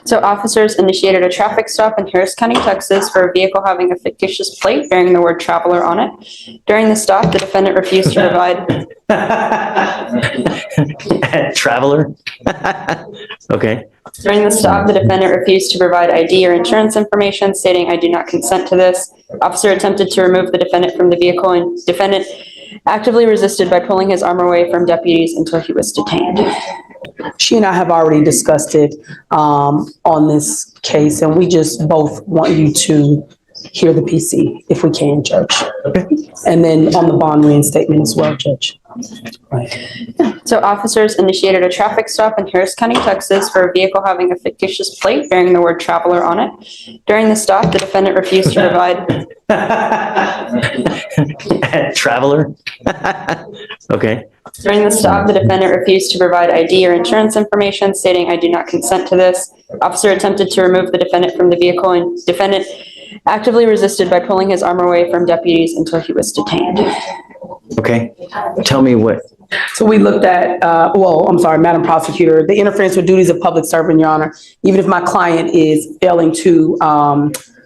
So officers initiated a traffic stop in Harris County, Texas for a vehicle having a fictitious plate bearing the word traveler on it. During the stop, the defendant refused to provide... Traveler? Okay. During the stop, the defendant refused to provide ID or insurance information, stating, "I do not consent to this." Officer attempted to remove the defendant from the vehicle, and defendant actively resisted by pulling his arm away from deputies until he was detained. She and I have already discussed it on this case, and we just both want you to hear the PC if we can, Judge. And then on the bond reinstatement as well, Judge. Right. So officers initiated a traffic stop in Harris County, Texas for a vehicle having a fictitious plate bearing the word traveler on it. During the stop, the defendant refused to provide... Traveler? Okay. During the stop, the defendant refused to provide ID or insurance information, stating, "I do not consent to this." Officer attempted to remove the defendant from the vehicle, and defendant actively resisted by pulling his arm away from deputies until he was detained. Okay. Tell me what. So we looked at, Madam Prosecutor, the interference with duties of public servant, Your Honor. Even if my client is failing to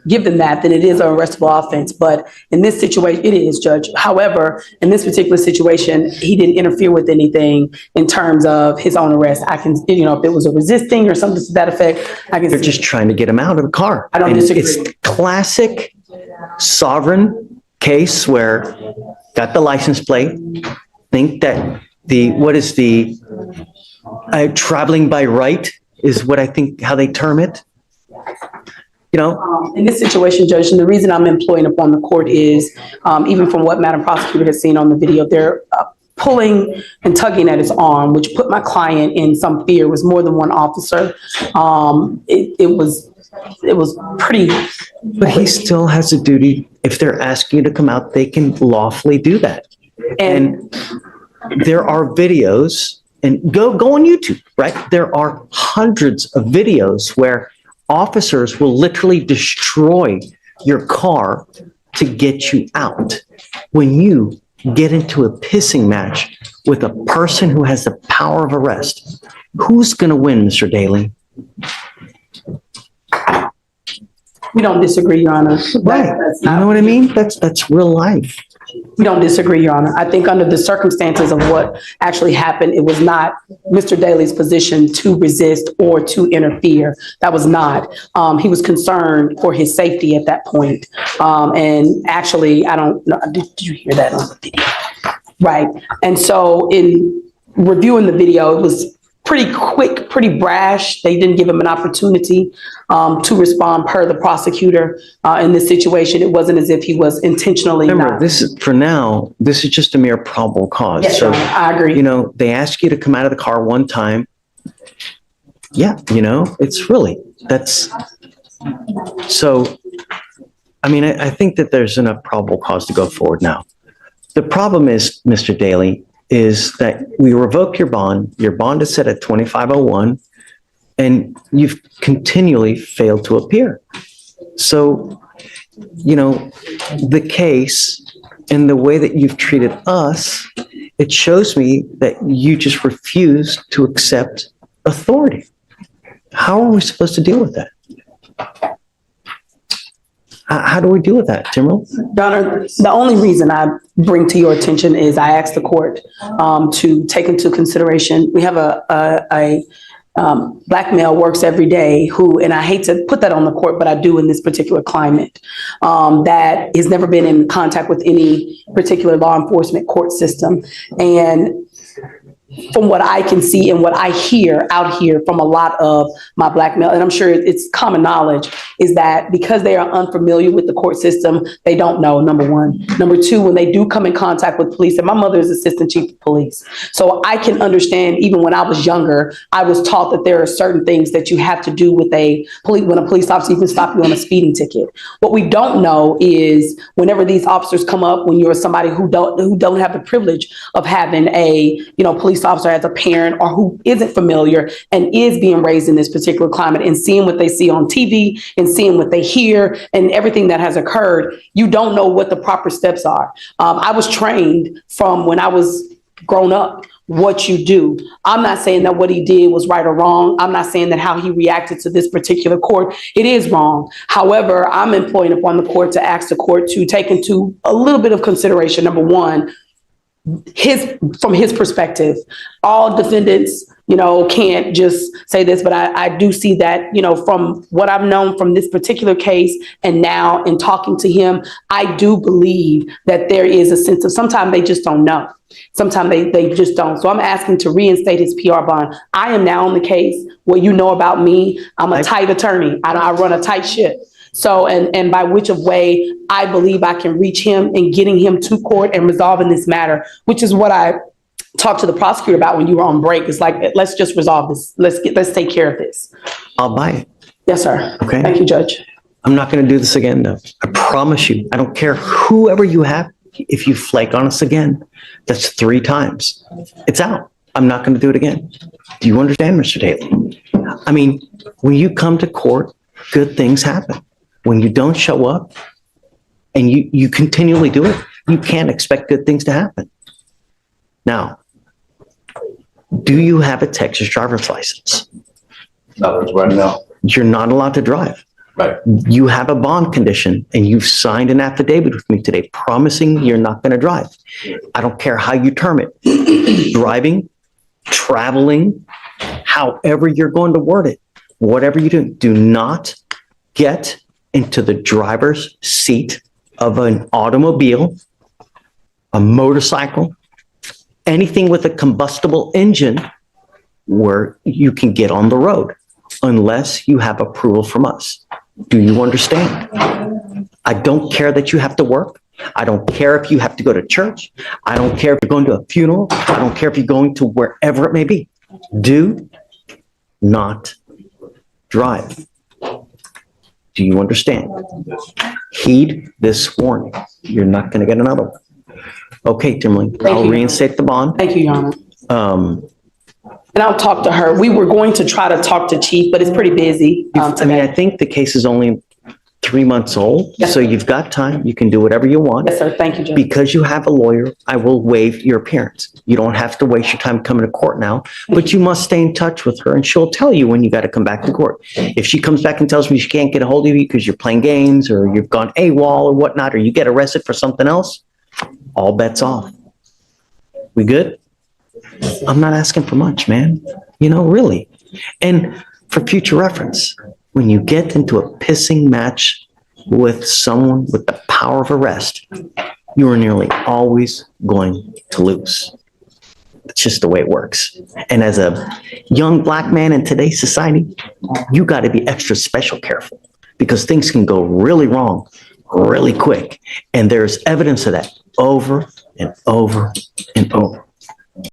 give them that, then it is an arrestable offense. But in this situation, it is, Judge. However, in this particular situation, he didn't interfere with anything in terms of his own arrest. I can, if it was a resisting or something to that effect, I can. They're just trying to get him out of the car. I don't disagree. It's classic sovereign case where got the license plate, think that traveling by right is what I think how they term it. In this situation, Judge, and the reason I'm employing upon the court is, even from what Madam Prosecutor has seen on the video, they're pulling and tugging at his arm, which put my client in some fear. It was more than one officer. It was pretty. But he still has a duty. If they're asking you to come out, they can lawfully do that. And there are videos, and go on YouTube, right? There are hundreds of videos where officers will literally destroy your car to get you out. When you get into a pissing match with a person who has the power of arrest, who's going to win, Mr. Daly? We don't disagree, Your Honor. Right. You know what I mean? That's real life. We don't disagree, Your Honor. I think under the circumstances of what actually happened, it was not Mr. Daly's position to resist or to interfere. That was not. He was concerned for his safety at that point. And actually, I don't know, did you hear that on the video? Right. And so in reviewing the video, it was pretty quick, pretty brash. They didn't give him an opportunity to respond per the prosecutor in this situation. It wasn't as if he was intentionally. Remember, this is just a mere probable cause. Yes, so I agree. They ask you to come out of the car one time. Yeah, it's really, that's, so, I think that there's enough probable cause to go forward now. The problem is, Mr. Daly, is that we revoke your bond. Your bond is set at $2,501, and you've continually failed to appear. So, the case and the way that you've treated us, it shows me that you just refuse to accept authority. How are we supposed to deal with that? How do we deal with that, Timberland? Your Honor, the only reason I bring to your attention is I asked the court to take into consideration, we have a black male works every day who, and I hate to put that on the court, but I do in this particular climate, that has never been in contact with any particular law enforcement court system. And from what I can see and what I hear out here from a lot of my black male, and I'm sure it's common knowledge, is that because they are unfamiliar with the court system, they don't know, number one. Number two, when they do come in contact with police, and my mother is assistant chief of police, so I can understand, even when I was younger, I was taught that there are certain things that you have to do with when a police officer even stop you on a speeding ticket. What we don't know is whenever these officers come up, when you're somebody who don't have the privilege of having a police officer as a parent, or who isn't familiar and is being raised in this particular climate and seeing what they see on TV and seeing what they hear and everything that has occurred, you don't know what the proper steps are. I was trained from when I was grown up what you do. I'm not saying that what he did was right or wrong. I'm not saying that how he reacted to this particular court, it is wrong. However, I'm employing upon the court to ask the court to take into a little bit of consideration, number one, from his perspective, all defendants, can't just say this, but I do see that, from what I've known from this particular case and now in talking to him, I do believe that there is a sense of sometimes they just don't know. Sometimes they just don't. So I'm asking to reinstate his PR bond. I am now on the case where about me. I'm a tight attorney. I run a tight ship. So, and by which of way I believe I can reach him and getting him to court and resolving this matter, which is what I talked to the prosecutor about when you were on break. It's like, let's just resolve this. Let's take care of this. I'll buy it. Yes, sir. Okay. Thank you, Judge. I'm not going to do this again, though. I promise you. I don't care whoever you have. If you flake on us again, that's 3 times. It's out. I'm not going to do it again. Do you understand, Mr. Taylor? I mean, when you come to court, good things happen. When you don't show up and you continually do it, you can't expect good things to happen. Now, do you have a Texas driver's license? No, it's right now. You're not allowed to drive. Right. You have a bond condition and you've signed an affidavit with me today promising you're not going to drive. I don't care how you term it. Driving, traveling, however you're going to word it, whatever you do not get into the driver's seat of an automobile, a motorcycle, anything with a combustible engine where you can get on the road unless you have approval from us. Do you understand? I don't care that you have to work. I don't care if you have to go to church. I don't care if you're going to a funeral. I don't care if you're going to wherever it may be. Do not drive. Do you understand? Heed this warning. You're not going to get another one. Okay, Timberlake, I'll reinstate the bond. Thank you, Your Honor. And I'll talk to her. We were going to try to talk to Chief, but it's pretty busy today. I think the case is only 3 months old, Yes, so you've got time. You can do whatever you want. Yes, sir. Thank you, Judge. Because you have a lawyer, I will waive your appearance. You don't have to waste your time coming to court now, but you must stay in touch with her and she'll tell you when you got to come back to court. If she comes back and tells me she can't get a hold of you because you're playing games or you've gone AWOL or whatnot, or you get arrested for something else, all bets off. We good? I'm not asking for much, man. Really. And for future reference, when you get into a pissing match with someone with the power of arrest, you are nearly always going to lose. It's just the way it works. And as a young Black man in today's society, you got to be extra special careful because things can go really wrong really quick. And there's evidence of that over and over and over.